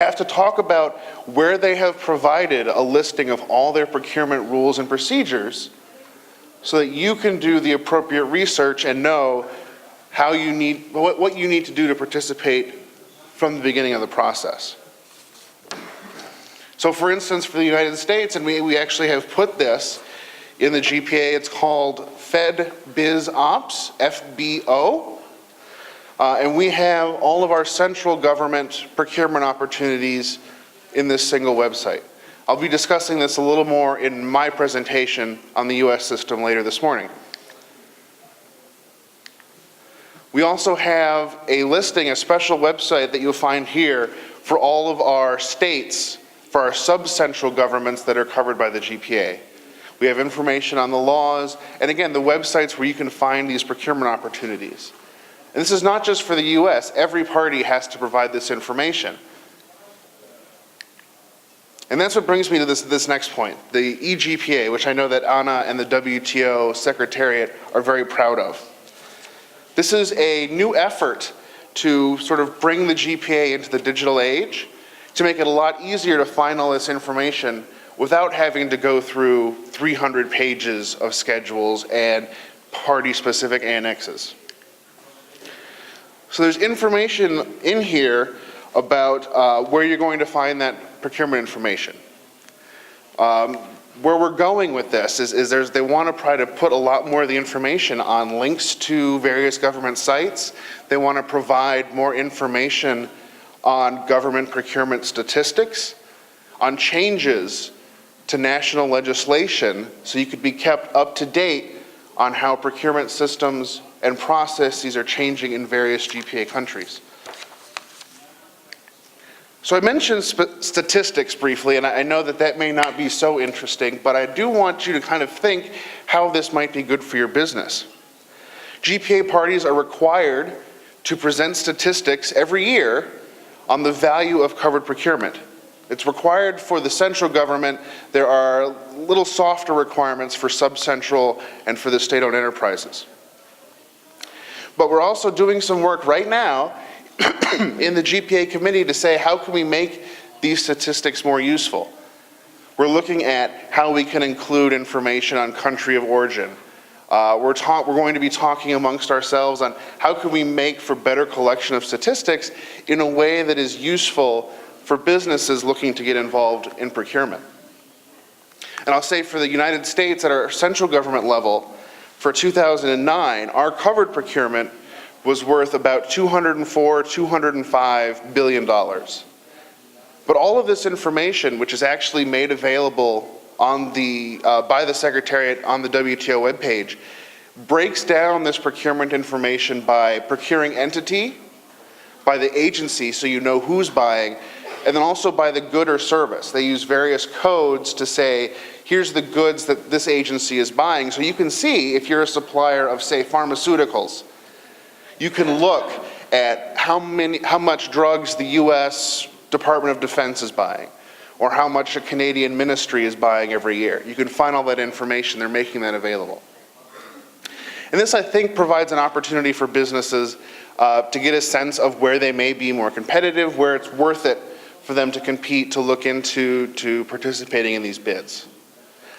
have to talk about where they have provided a listing of all their procurement rules and procedures so that you can do the appropriate research and know how you need, what you need to do to participate from the beginning of the process. So for instance, for the United States, and we actually have put this in the GPA, it's called Fed Biz Ops, FBO. And we have all of our central government procurement opportunities in this single website. I'll be discussing this a little more in my presentation on the US system later this morning. We also have a listing, a special website that you'll find here for all of our states, for our sub-central governments that are covered by the GPA. We have information on the laws, and again, the websites where you can find these procurement opportunities. And this is not just for the US, every party has to provide this information. And that's what brings me to this next point, the eGPA, which I know that Anna and the WTO Secretariat are very proud of. This is a new effort to sort of bring the GPA into the digital age, to make it a lot easier to find all this information without having to go through 300 pages of schedules and party-specific annexes. So there's information in here about where you're going to find that procurement information. Where we're going with this is they want to try to put a lot more of the information on links to various government sites. They want to provide more information on government procurement statistics, on changes to national legislation, so you could be kept up to date on how procurement systems and processes are changing in various GPA countries. So I mentioned statistics briefly, and I know that that may not be so interesting, but I do want you to kind of think how this might be good for your business. GPA parties are required to present statistics every year on the value of covered procurement. It's required for the central government. There are little softer requirements for sub-central and for the state-owned enterprises. But we're also doing some work right now in the GPA committee to say, how can we make these statistics more useful? We're looking at how we can include information on country of origin. We're going to be talking amongst ourselves on how can we make for better collection of statistics in a way that is useful for businesses looking to get involved in procurement. And I'll say for the United States at our central government level, for 2009, our covered procurement was worth about $205 billion. But all of this information, which is actually made available on by the Secretariat on the WTO webpage, breaks down this procurement information by procuring entity, by the agency, so you know who's buying, and then also by the good or service. They use various codes to say, here's the goods that this agency is buying. So you can see if you're a supplier of, say, pharmaceuticals, you can look at how much drugs the US Department of Defense is buying, or how much a Canadian ministry is buying every year. You can find all that information. They're making that available. And this, I think, provides an opportunity for businesses to get a sense of where they may be more competitive, where it's worth it for them to compete, to look into participating in these bids.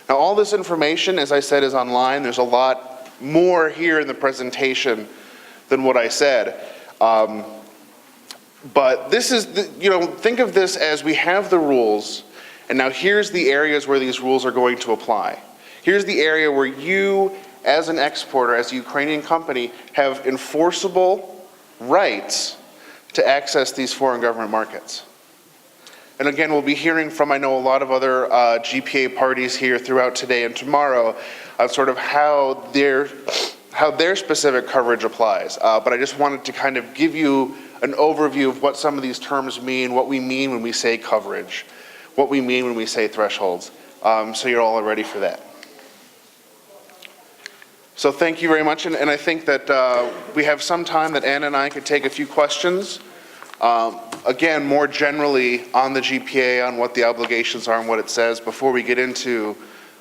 Now, all this information, as I said, is online. There's a lot more here in the presentation than what I said. But this is, think of this as we have the rules, and now here's the areas where these rules are going to apply. Here's the area where you, as an exporter, as a Ukrainian company, have enforceable rights to access these foreign government markets. And again, we'll be hearing from, I know, a lot of other GPA parties here throughout today and tomorrow on sort of how their specific coverage applies. But I just wanted to kind of give you an overview of what some of these terms mean, what we mean when we say coverage, what we mean when we say thresholds, so you're all ready for that. So thank you very much, and I think that we have some time that Anna and I could take a few questions. Again, more generally on the GPA, on what the obligations are and what it says, before we get into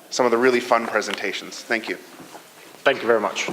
some of the really fun presentations. Thank you. Thank you very much.